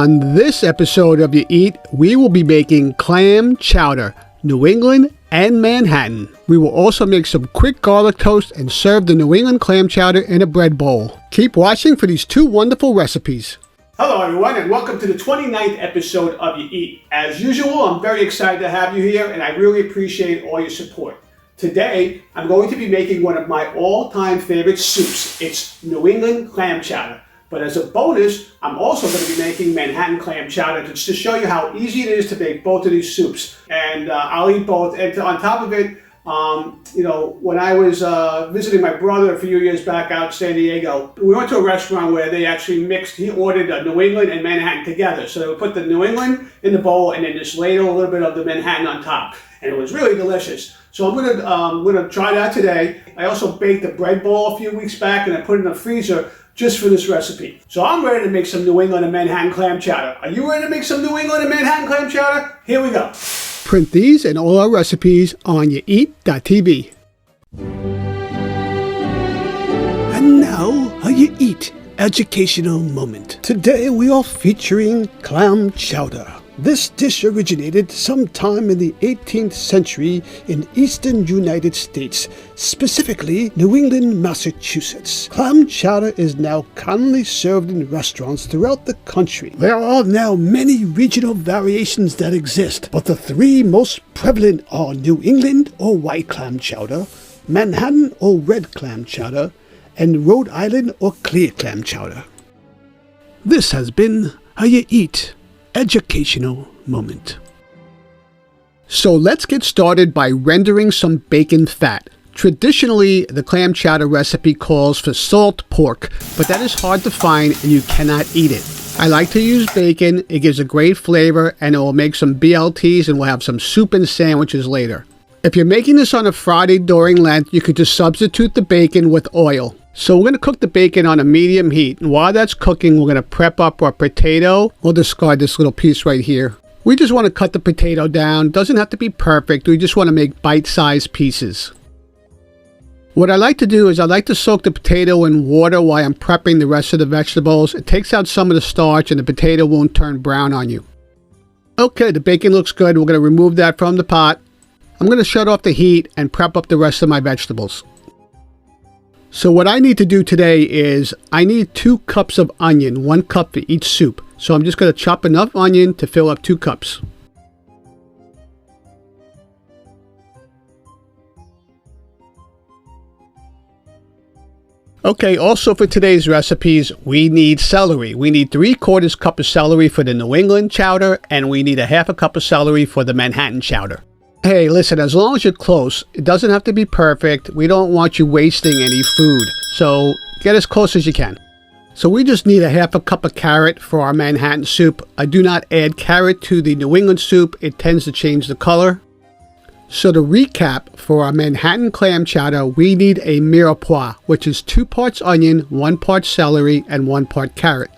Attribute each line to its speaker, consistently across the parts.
Speaker 1: On this episode of YaEat, we will be making clam chowder, New England and Manhattan. We will also make some quick garlic toast and serve the New England clam chowder in a bread bowl. Keep watching for these two wonderful recipes. Hello everyone and welcome to the 29th episode of YaEat. As usual, I'm very excited to have you here and I really appreciate all your support. Today, I'm going to be making one of my all-time favorite soups. It's New England clam chowder. But as a bonus, I'm also going to be making Manhattan clam chowder just to show you how easy it is to make both of these soups. And I'll eat both. And on top of it, when I was visiting my brother a few years back out in San Diego, we went to a restaurant where they actually mixed, he ordered New England and Manhattan together. So they would put the New England in the bowl and then just ladle a little bit of the Manhattan on top. And it was really delicious. So I'm gonna try that today. I also baked a bread bowl a few weeks back and I put it in the freezer just for this recipe. So I'm ready to make some New England and Manhattan clam chowder. Are you ready to make some New England and Manhattan clam chowder? Here we go. Print these and all our recipes on YaEat.tv. And now a YaEat educational moment. Today we are featuring clam chowder. This dish originated sometime in the 18th century in eastern United States, specifically New England, Massachusetts. Clam chowder is now commonly served in restaurants throughout the country. There are now many regional variations that exist, but the three most prevalent are New England or white clam chowder, Manhattan or red clam chowder, and Rhode Island or clear clam chowder. This has been a YaEat educational moment. So let's get started by rendering some bacon fat. Traditionally, the clam chowder recipe calls for salt pork, but that is hard to find and you cannot eat it. I like to use bacon. It gives a great flavor and it will make some BLTs and we'll have some soup and sandwiches later. If you're making this on a Friday during Lent, you could just substitute the bacon with oil. So we're going to cook the bacon on a medium heat. And while that's cooking, we're going to prep up our potato. We'll discard this little piece right here. We just want to cut the potato down. It doesn't have to be perfect. We just want to make bite-sized pieces. What I like to do is I like to soak the potato in water while I'm prepping the rest of the vegetables. It takes out some of the starch and the potato won't turn brown on you. Okay, the bacon looks good. We're going to remove that from the pot. I'm going to shut off the heat and prep up the rest of my vegetables. So what I need to do today is I need 2 cups of onion, 1 cup for each soup. So I'm just going to chop enough onion to fill up 2 cups. Okay, also for today's recipes, we need celery. We need 3/4 cup of celery for the New England chowder, and we need a 1/2 cup of celery for the Manhattan chowder. Hey, listen, as long as you're close, it doesn't have to be perfect. We don't want you wasting any food. So get as close as you can. So we just need a 1/2 cup of carrot for our Manhattan soup. I do not add carrot to the New England soup. It tends to change the color. So to recap, for our Manhattan clam chowder, we need a mirepoix, which is 2 parts onion, 1 part celery, and 1 part carrot.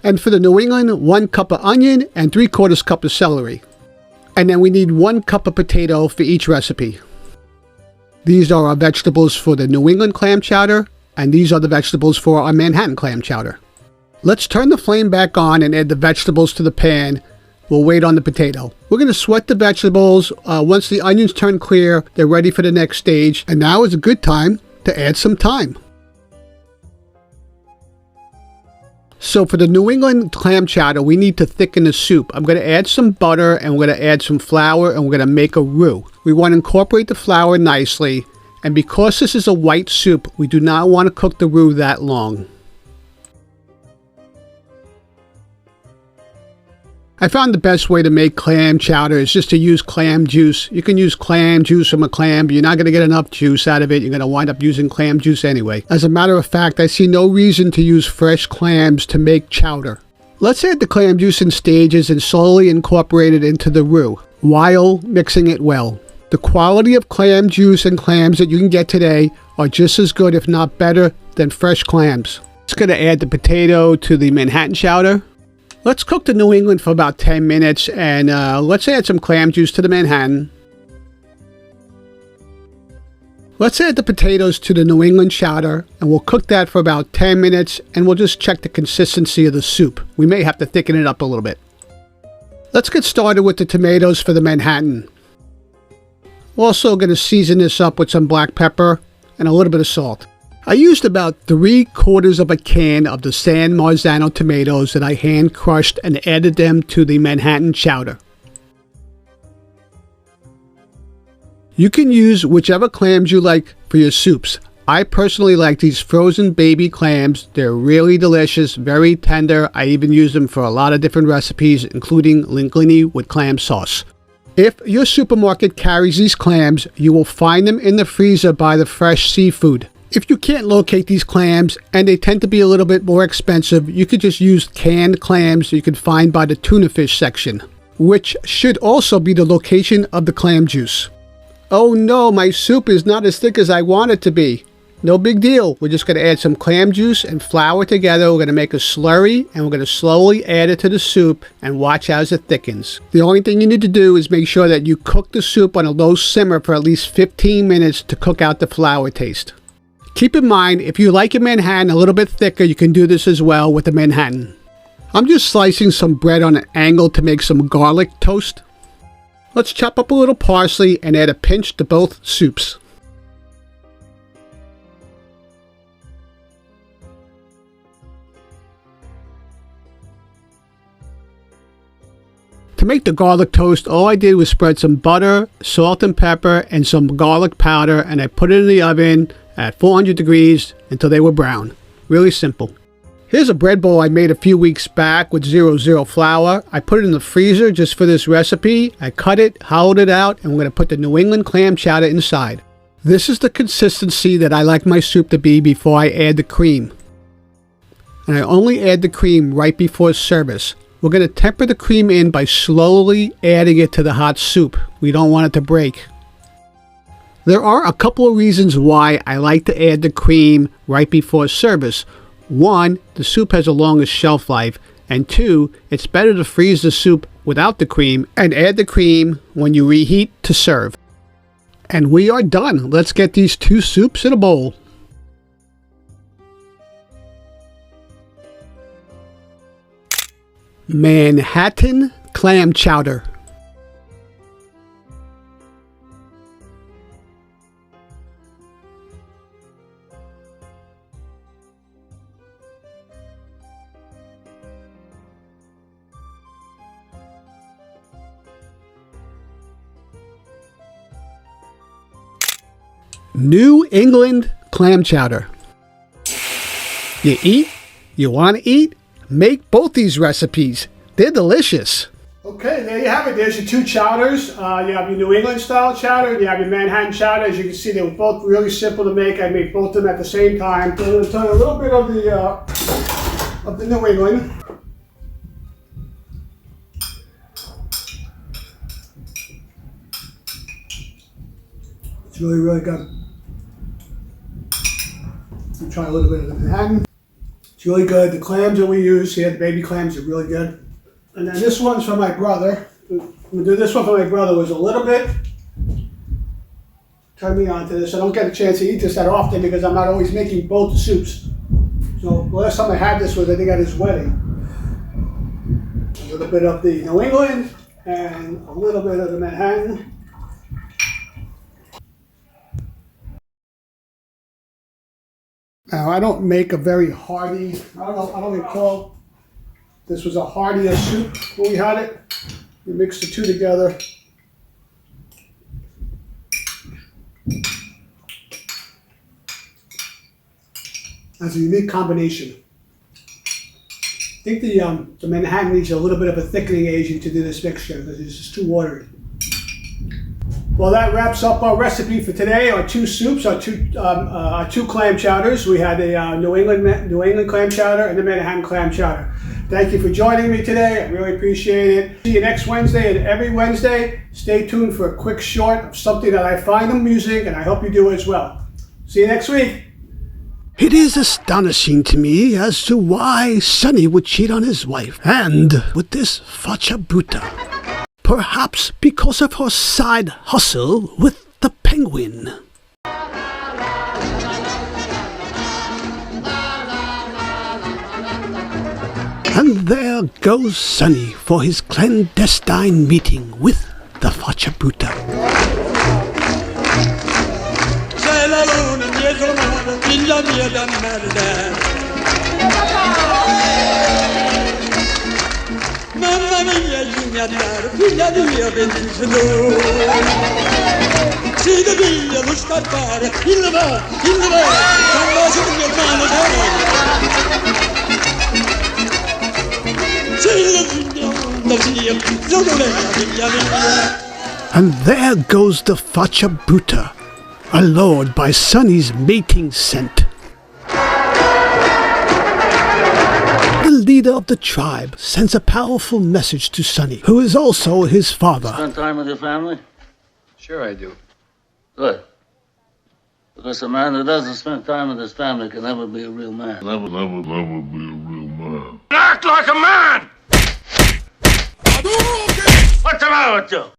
Speaker 1: And for the New England, 1 cup of onion and 3/4 cup of celery. And then we need 1 cup of potato for each recipe. These are our vegetables for the New England clam chowder, and these are the vegetables for our Manhattan clam chowder. Let's turn the flame back on and add the vegetables to the pan. We'll wait on the potato. We're going to sweat the vegetables. Once the onions turn clear, they're ready for the next stage. And now is a good time to add some thyme. So for the New England clam chowder, we need to thicken the soup. I'm going to add some butter and we're going to add some flour and we're going to make a roux. We want to incorporate the flour nicely. And because this is a white soup, we do not want to cook the roux that long. I found the best way to make clam chowder is just to use clam juice. You can use clam juice from a clam, but you're not going to get enough juice out of it. You're going to wind up using clam juice anyway. As a matter of fact, I see no reason to use fresh clams to make chowder. Let's add the clam juice in stages and slowly incorporate it into the roux while mixing it well. The quality of clam juice and clams that you can get today are just as good, if not better, than fresh clams. Just going to add the potato to the Manhattan chowder. Let's cook the New England for about 10 minutes and let's add some clam juice to the Manhattan. Let's add the potatoes to the New England chowder, and we'll cook that for about 10 minutes, and we'll just check the consistency of the soup. We may have to thicken it up a little bit. Let's get started with the tomatoes for the Manhattan. We're also going to season this up with some black pepper and a little bit of salt. I used about 3/4 of a can of the San Marzano tomatoes that I hand crushed and added them to the Manhattan chowder. You can use whichever clams you like for your soups. I personally like these frozen baby clams. They're really delicious, very tender. I even use them for a lot of different recipes, including linguine with clam sauce. If your supermarket carries these clams, you will find them in the freezer by the fresh seafood. If you can't locate these clams, and they tend to be a little bit more expensive, you could just use canned clams you can find by the tuna fish section, which should also be the location of the clam juice. Oh no, my soup is not as thick as I want it to be. No big deal. We're just going to add some clam juice and flour together. We're going to make a slurry, and we're going to slowly add it to the soup and watch as it thickens. The only thing you need to do is make sure that you cook the soup on a low simmer for at least 15 minutes to cook out the flour taste. Keep in mind, if you like your Manhattan a little bit thicker, you can do this as well with the Manhattan. I'm just slicing some bread on an angle to make some garlic toast. Let's chop up a little parsley and add a pinch to both soups. To make the garlic toast, all I did was spread some butter, salt and pepper, and some garlic powder, and I put it in the oven at 400 degrees until they were brown. Really simple. Here's a bread bowl I made a few weeks back with 00 flour. I put it in the freezer just for this recipe. I cut it, hollowed it out, and we're going to put the New England clam chowder inside. This is the consistency that I like my soup to be before I add the cream. And I only add the cream right before service. We're going to temper the cream in by slowly adding it to the hot soup. We don't want it to break. There are a couple of reasons why I like to add the cream right before service. One, the soup has a longest shelf life, and two, it's better to freeze the soup without the cream and add the cream when you reheat to serve. And we are done. Let's get these two soups in a bowl. Manhattan clam chowder. New England clam chowder. You eat? You want to eat? Make both these recipes. They're delicious. Okay, there you have it. There's your two chowders. You have your New England style chowder, and you have your Manhattan chowder. As you can see, they were both really simple to make. I made both of them at the same time. So I'm going to turn a little bit of the New England. It's really, really good. I'll try a little bit of the Manhattan. It's really good. The clams that we use here, the baby clams, are really good. And then this one's for my brother. I'm going to do this one for my brother. It was a little bit. Turn me on to this. I don't get a chance to eat this that often because I'm not always making both soups. So the last time I had this was, I think, at his wedding. A little bit of the New England and a little bit of the Manhattan. Now, I don't make a very hearty, I don't recall this was a heartier soup when we had it. We mixed the two together. That's a unique combination. I think the Manhattan needs a little bit of a thickening agent to do this mixture because it's just too watery. Well, that wraps up our recipe for today. Our two soups, our two clam chowders. We had the New England clam chowder and the Manhattan clam chowder. Thank you for joining me today. I really appreciate it. See you next Wednesday, and every Wednesday, stay tuned for a quick short of something that I find amusing, and I hope you do as well. See you next week. It is astonishing to me as to why Sonny would cheat on his wife, and with this faccia bruta. Perhaps because of her side hustle with the penguin. And there goes Sonny for his clandestine meeting with the Fachabuta.
Speaker 2: Mamma mia, gignattar, figlia di mio bellissimo. Si devia lo scappare, il va, quando si mio mano
Speaker 1: And there goes the Fachabuta, allured by Sonny's mating scent. The leader of the tribe sends a powerful message to Sonny, who is also his father.
Speaker 3: Spend time with your family?
Speaker 4: Sure I do.
Speaker 3: Good. Because a man who doesn't spend time with his family can never be a real man. Never be a real man. Act like a man! What's the matter with you?